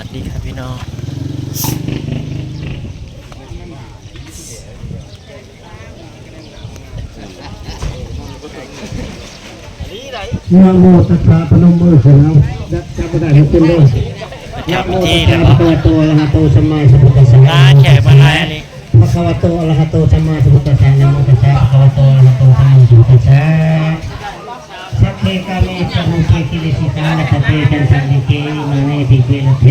วัสดีครับพี่น้องนะโมตัสสะพนมมือขึ้นเอาจับกระดาษให้ขึ้นด้วยนะโมตัสสะภะคะวะโตอะระหะโตสัมมาสัมพุทธัสสะ ร้านแขกมาลายอะไร ภะคะวะโตอะระหะโตสัมมาสัมพุทธัสสะนะโมตัสสะภะคะวะโตอะระหะโตสัมมาสัมพุทธัสสะสัพเพกาเมสมุเขกิเลสิกานะปะเตจันตังนิเกมาเนติเกนะเท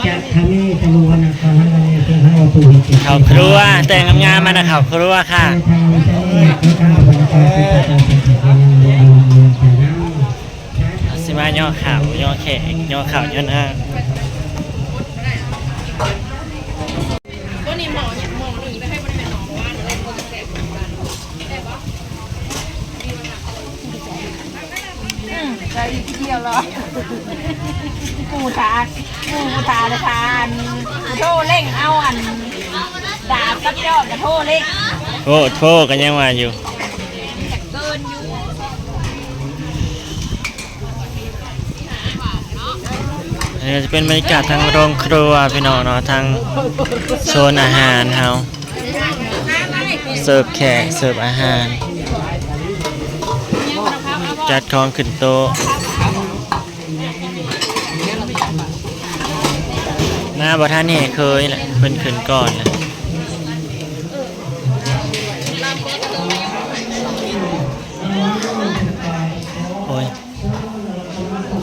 จัตถะเมตะโลวนะคะหังเนติหะวะตุหิติ ข่าวครัวแต่งงามๆมานะข่าวครัวค่ะสิมาย่อข่าวย่อแขกย่อข่าวย่อหน้า ก็นี่หมอเนี่ยหมอหนึ่งไปให้บริเวณหมอว่าอะไรคนจะแตกกันได้ปะใช่ทีเดียวเหรอปูตาเลยค่ะโทษเร่งเอาอันดาบกับยอดกับโทษเร่ง โทษกันยังว่าอยู่ เกินอยู่ นี่จะเป็นบรรยากาศทางโรงครัวพี่น้องเนาะทางโซนอาหารเฮาเสิร์ฟแขกเสิร์ฟอาหารจัดของขึ้นโต๊ะหน้าบ่ท่านนี่เคยแหละเพิ่นขึ้นก่อนเลยโอ้ย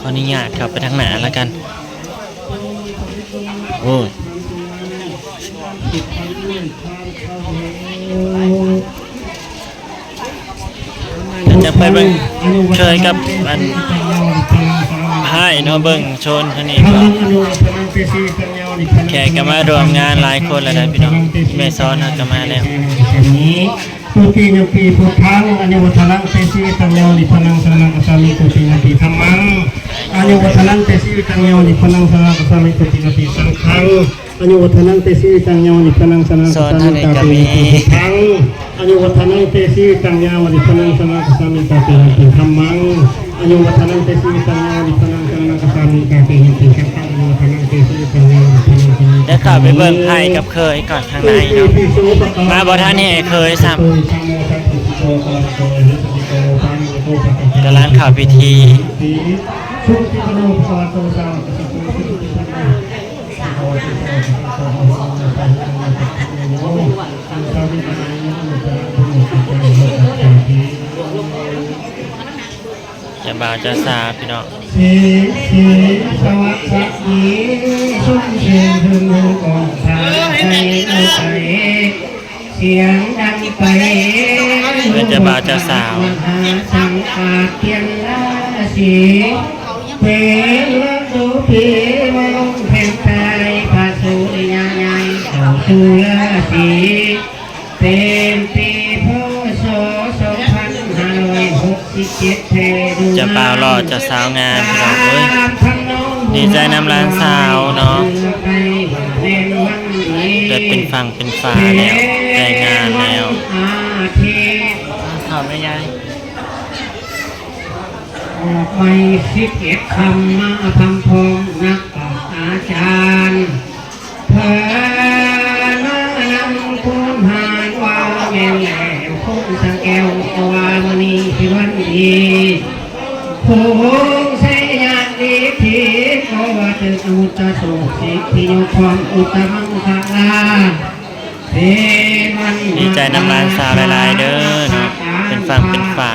ขออนุญาตครับไปทางหน้าแล้วกันโอ้ยจะไปเบิ่งเคยกับอันไพ่เนาะเบิ่งชนท่านี้ก็แขกก็มารวมงานหลายคนแล้วนะพี่น้องแม่ซ้อนเขาก็มาแล้วตุติยปีพุทธังอนุวัฒนังเตสิตังโยนิพนังสนังกัสสามิตุติยปีธัมมังอนุวัฒนังเตสิตังโยนิพนังสนังกัสสามิตุติยปีสังฆังอนุวัฒนังเตสิตังโยนิพนังสนังกัสสามิตุติยปีพุทธังอนุวัฒนังเตสิตังโยนิพนังสนังกัสสามิตุติยปีธัมมังอนุวัฒนังเตสิตังโยนิพนังสนังกัสสามิตุติยปีสังฆังอนุวัฒนังเตสิตังโยนิพนังสนัง เดี๋ยวต่อไปเบิ่งไพ่กับเคยก่อนข้างในเนาะมาบ่ท่านนี่เคยซ้ำกำลังข่าวพิธีจะบ่าวจะสาวพี่น้องสีสวัสดีชุ่มชื่นถึงก่อนทางไปเสียงดังไปเพื่อนจะบ่าวจะสาวสังขาเพียงราศีเป็นสุพีมงแผ่นใจพาสุริยาใหญ่เข้าสู่ราศีเป็นปีพศ2567จะบ่าวรอจะสาวงามพี่น้องเอ้ยดีใจนำร้านสาวเนาะเกิดเป็นฝั่งเป็นฝาแล้วได้งานแล้วข่าวไม่ยายไม่11คำมาทำพงนักอาจารย์เพื่อนำคุณหายว่าแม่แหลมคงสังแก้ววามณีที่วันดีผู้เสียดีที่ก็ว่าจะอุตโสสิที่อยู่ความอุตมังคลาดีใจนำร้านสาวหลายๆเด้อเนาะเป็นฝั่งเป็นฝา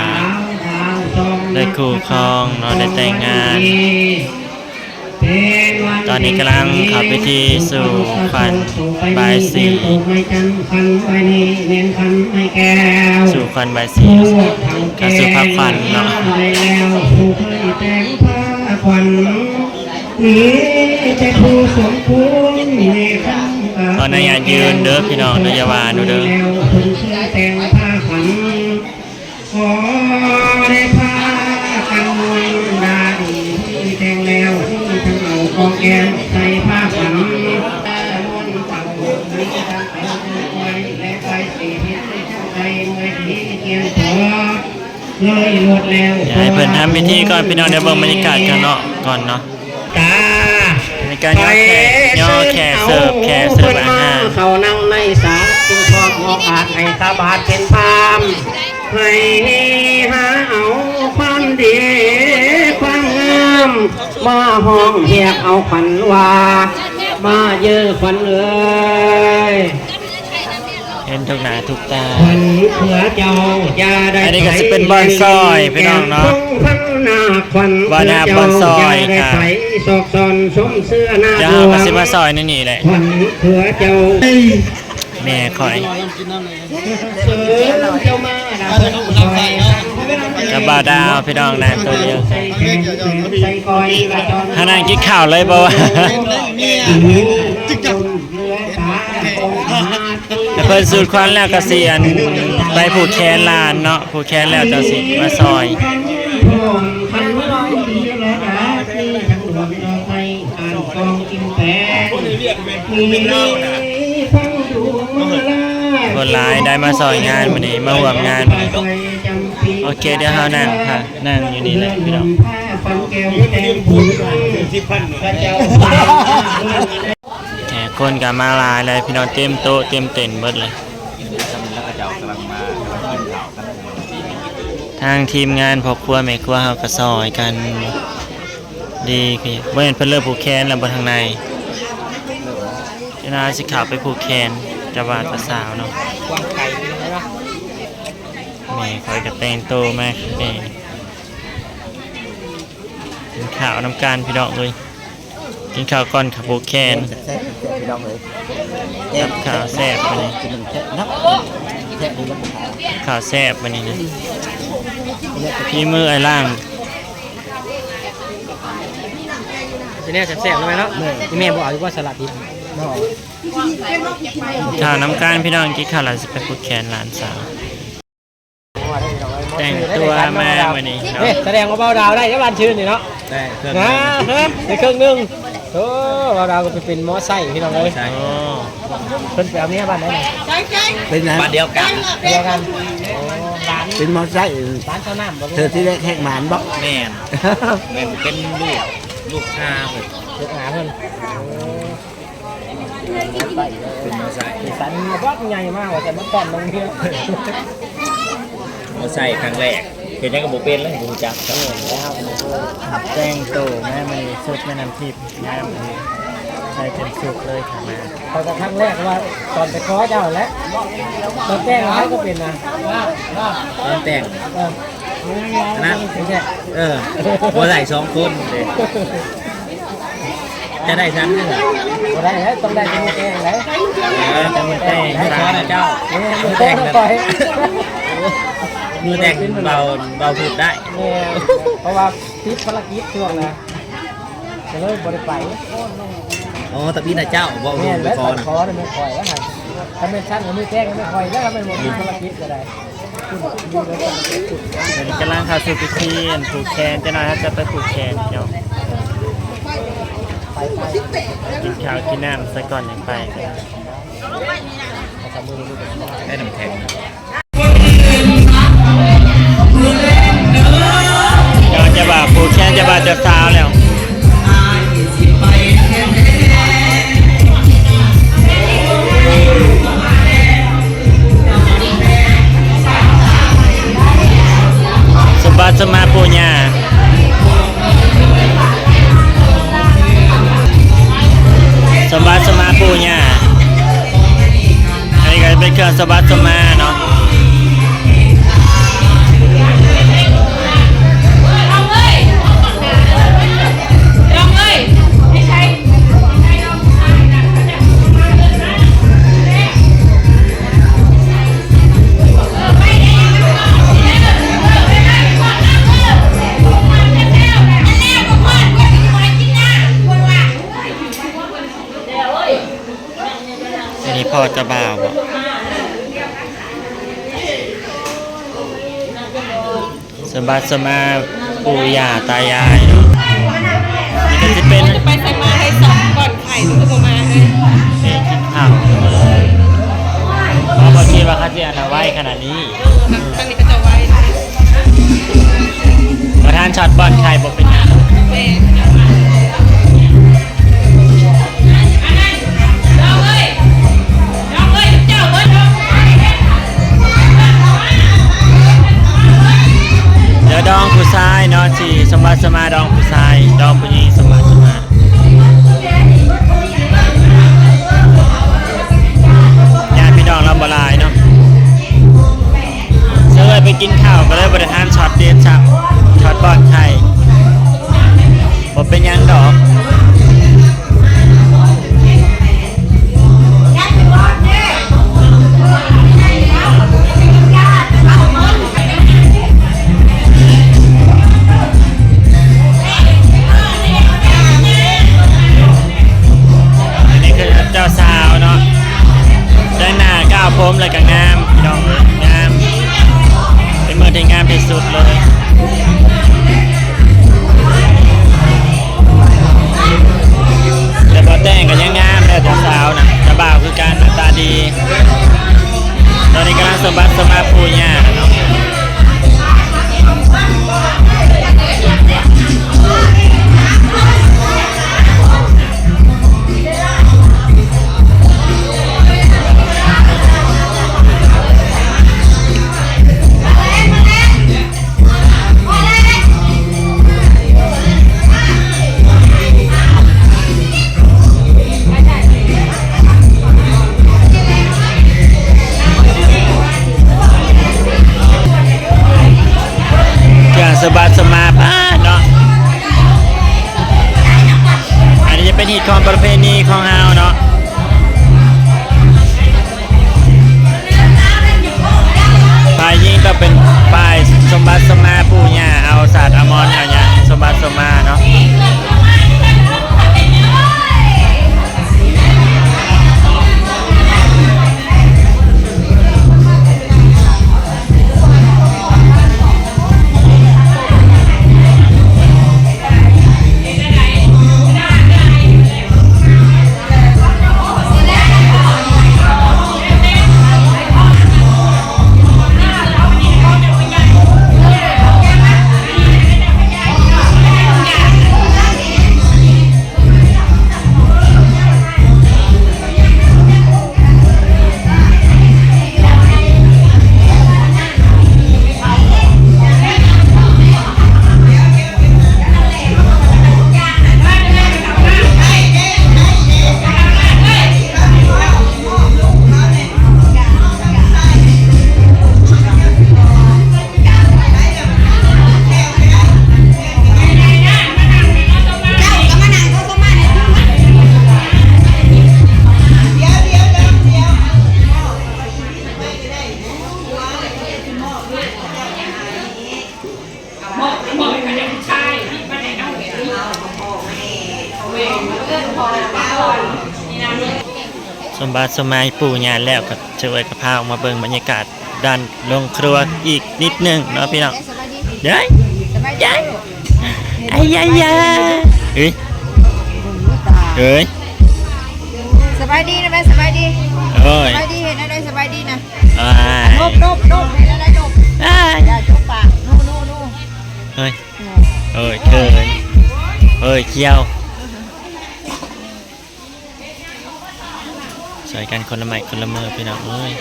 ได้คู่ครองเนาะได้แต่งงานตอนนี้กำลังขับไปที่สู่ฟันบายสีสู่ฟันบายสีกับสู่พักฟันเนาะตอนนี้งานยืนเด้อพี่น้องเด้ออย่าว่าหนูเด้อขอได้พากันได้แต่งแล้วที่ทั้งเอาของแกงใส่ผ้าขันมนต์เต่ามีทางไปไว้และไปสีเห็นใจเมื่อที่เกียงพอเลยหมดแล้วอยากให้เพิ่นทำพิธีก่อนพี่น้องเดี๋ยวเบิ่งบรรยากาศกันเนาะก่อนเนาะตาบรรยา การย่อแขกเสิร์ฟอาหาร เขานั่งในศาลจึงพอกงอกอาจให้ข้าบาทเป็นพามให้หาเอาความดีความงามมาห้องเฮียกเอาขวัญว่ามาเยอะขวัญเอ้ย เห็นทุกหน้าทุกตา ขวัญเผื่อเจ้าอย่าได้ อันนี้ก็สิเป็นบอนซอยพี่น้องเนาะ บอนนาบอนซอยค่ะสอกซอนสมเสื้อหน้า จะ ด เอา ว กระ ง สิมาซอยนี่แหละ ขวัญเผื่อเจ้า แม่คอย เสือเจ้ามาดาวซอย กับบาวดาวพี่น้องนะตัวเดียว ใส่แขนใส่กอยละจอน ถ้านั่งกินข้าวเลยบ่วะ จิกจับเรือตาองค์ แต่เพิ่นสูตรควันแล้วก็เสียนไปผูกแขนลานเนาะผูกแขนแล้วเจ้าสิมาซอย พันร้อยปีละดาที่ทั้งดวงดาวไทยอ่านกองกินแปงมีทั้งดวงมาลา คนหลายได้มาซอยงานมื้อนี้มาร่วมงานมื้อนี้โอเคเดี๋ยวเฮานั่งค่ะนั่งอยู่นี่แหละพี่น้อง ฟังแก้วแดงผูกพระเจ้า แขกคนก็มาหลายเลยพี่น้องเต็มโต๊ะเต็มเต็นท์เบิดเลยทางทีมงานพ่อครัวแม่ครัวเฮาก็ซอยกันดีคือบ่เห็นเพิ่นเริ่มผูกแขนแล้วบ่ทางในเดี๋ยวนาสิเข้าไปผูกแขนจะว่าแตะสาวเนาะแม่คอยก็แต่งโตวมาแม่กินข้าวน้ำกันพี่น้องเลยกินข้าวก่อนขับผูกแขนกับข้าวแซ่บมานี่ข้าวแซ่บมานี่นะพี่มือไอ้ล่าง ทีนี้จะแซ่บแล้วไหมเนาะนี่แม่บอกอยู่ว่าสลัดดิบ ข้าวน้ำกันพี่น้องกินข้าวหลานสิไปผูกแขนหลานสาวแต่งตัวมาวันนี้เนาะ แสดงว่าเบาดาวได้ยังบานชื่นนี่เนาะนะในเครื่องนึงโอ้เบาดาวก็ไปเป็นมอไซค์พี่น้องเลย โอ้ เพิ่นไปเอาเมียบ้านไหนน่ะ เป็นไง บ้านเดียวกันร้าน เป็นมอไซค์ ร้านข้าวหน้าบ่ เธอที่ได้แขกหมานบอก แม่นแม่นเป็นลูกชาเพิ่น ลูกหาเพิ่น เป็นมอไซค์ สันบอกใหญ่มากว่าแต่มันต้อนลงเพียง มอไซค์ครั้งแรกเป็นยังกับโบเป็นเลยดูจักครับ แต่งตัวแม่มันสุดแม่น้ำทิพย์งามเลยใส่เป็นสุดเลยค่ะมา ตอนครั้งแรกว่าตอนไปขอเจ้าแล้วตอนแจ้งให้ก็เป็นนะ ตอนแต่ง นะไม่ใช่ มอไซค์2 คนเลยจะได้ชั้นนึง บ่ได้แล้วต้องได้เป็นแจ้งแล้ว จะมือแต่งให้ขอนะเจ้า มือแจ้งปล่อย มือแต่งเบาพูดได้ เนี่ยเพราะว่าติดภารกิจช่วงนะจะเลยบ่ได้ไป อ๋อตะพี่นะเจ้าบอก เนี่ย ไป แล้ว ข ต อ อน นะ ขอเนี่ยไม่ปล่อยแล้วครับถ้าเป็นชั้นก็ไม่แจ้งก็ไม่ปล่อยแล้วถ้าเป็นบ่มีภารกิจก็ได้ เดี๋ยวนี้กำลังเข้าสู่พิธีผูกแขนจะหน่อยถ้าจะไปผูกแขนเดี๋ยวกินข้าวกินน้ำซะก่อนอย่างไปก็ได้ ได้น้ำแข็ง เดี๋ยวจะบ่าผูกแขนจะบ่าจะสาวแล้วสมบัติสมาปูญาสมบัติสมาปูญาอันนี้ก็เป็นเครื่องสมบัติสมาเนาะอันนี้พ่อจะบ่าวบ่สมบัติสมาปู่ย่าตายายเนาะนี่ก็จะเป็น ไปใส่มาให้สองก่อนไข่ทุกมาให้ เป็นกินข้าวเพราะพอคิดว่าเขาจะเอาไว้ขนาดนี้ ตอนนี้ก็จะไว้ ประธานช็อตบอลใครบอกเป็นหยัง แม่ ดอกอันนี้คือเจ้าสาวเนาะได้หน้าก้าวผมเลยก็งามพี่น้องงามเป็นเมื่อที่งามที่สุดเลยแต่พอแต่งก็ยังงามแล้วเจ้าสาวนะเจ้าบ่าวคือการหน้าตาดีตอนนี้กำลังสมบัติสมาปูญ่าเนาะสบายสมาบ้านเนาะอันนี้จะเป็นฮิตของประเพณีของเฮาเนาะฝ่ายยิงก็เป็นฝ่ายสมบัติสมาปู่ย่าเอาศาสตร์อมรเอาเนี่ยสมบัติสมาเนาะสมบัติสมัยปู่ย่าแล้วก็จะไว้กระเพรามาเบิ่งบรรยากาศด้านโรงครัวอีกนิดนึงเนาะพี่น้องเด้ยยัยไอ้ยายาเฮ้ยเฮ้ย สบายดีนะแม่สบายดี โอ้ย สบายดีเห็นอะไรสบายดีนะ อ้าย นบเห็นอะไรนบ อ้าย อย่าจกปากนู่ เฮ้ยเอ้ยเขินเอ้ยเคี้ยวใส่กันคนละไม้คนละมือพี่น้องเอ้ย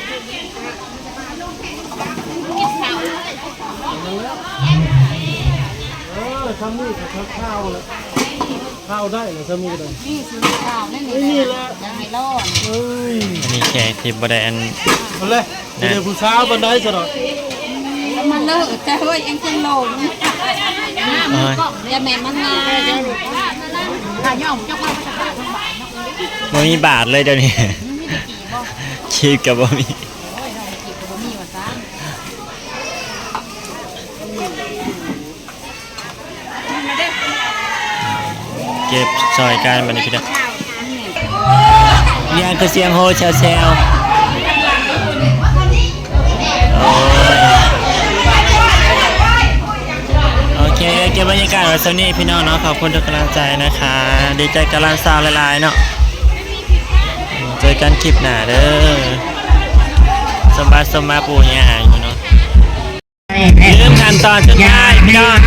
ทำนี่กับข้าวเลยข้าวได้เลยทำนี่เลย นี่ซื้อข้าวนี่แหละยังไม่รอด เอ้ย อันนี้แขกที่บ่ได้อัน เอาเลยเดี๋ยวผู้สาวบันไดจะหน่อย มันเลิกแต่เฮ้ยยังคงลง เอ้ย อย่าแม่มันงานถ้าย่อมเจ้าพ่อพระบาททั้งบาท บ่มีบาทเลยเดี๋ยวนี้ชีพกับบ่มีเก็บซอยกันบัดนี้พี่น้องเนี่ยคือเสียงโฮแซวโอ้ยโอเคเก็บบรรยากาศไว้เท่านี้พี่น้องเนาะขอบคุณทุกกำลังใจนะคะดีใจกำลังสาวหลายๆเนาะเจอกันคลิปหน้าเด้อสมบัติสมมาปู่ย่าอยู่เนาะลืมขั้นตอนสุดท้ายพี่น้อง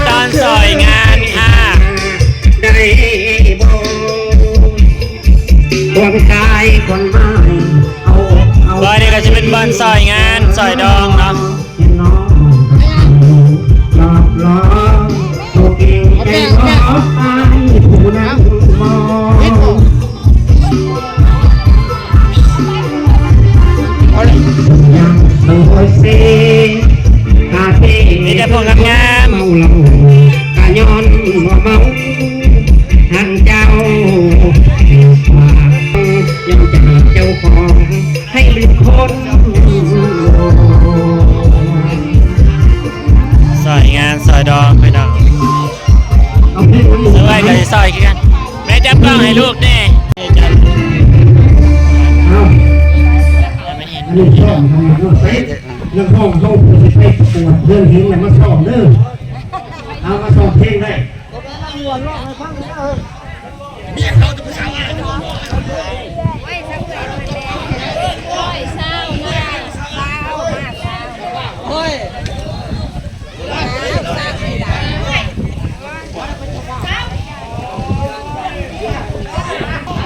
ตอนซอยงานค่ะ ได้บ่คนกายคนไม้เอา บอยนี่ก็จะเป็นบอลซอยงานซอยดองเนาะ หลอกล้อตัวเองใจขอไปผู้นั้นมองยังโดยเซคาเฟ่ มีแต่พวกงาม เมาเหล้ากะย้อน ว่าเมาหันเจ้ายังจะหาเจ้าของให้ลืมคน ซอยงานซอยดองพี่น้องสวยก็จะซอยกันแม่จับกล้องให้ลูกแน่จับไม่เห็น อันนี้ชอบทำไมต้องใส่เรื่องห้องห้องจะไปปวดเรื่องหินเนี่ยมาสอบเด้อเอามาสอบเพลงได้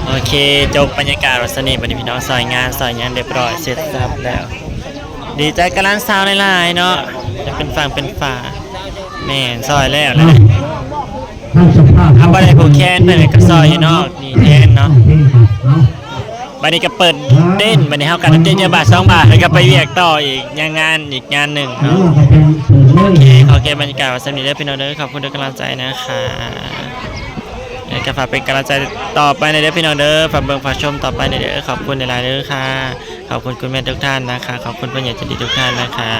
โอเคจบบรรยากาศวันนี้พี่น้องซอยงานซอยงานเรียบร้อยเสร็จสับแล้ว ดีใจกับร้านซาวหลายๆเนาะจะเป็นฝั่งเป็นฝาแม่นซอยแล้วนะทำอะไรผูกแขนเปิดกับซอยอยู่นอกนี่แทนเนาะบัดนี้ก็เปิดเต้นบัดนี้เฮากันเต้นบาท2 บาทแล้วก็ไปเวียกต่ออีกงานอีกงานหนึ่งเนาะโอเคขอเก็บบรรยากาศวันนี้เด้อพี่น้องเด้อขอบคุณทุกกำลังใจนะคะก็ฝากเป็นกำลังใจต่อไปในเด้อพี่น้องเด้อฝากเบิ่งฝากชมต่อไปในเด้อขอบคุณหลายๆเด้อค่ะขอบคุณคุณแม่ทุกท่านนะคะขอบคุณผู้ใหญ่ใจดีทุกท่านนะคะ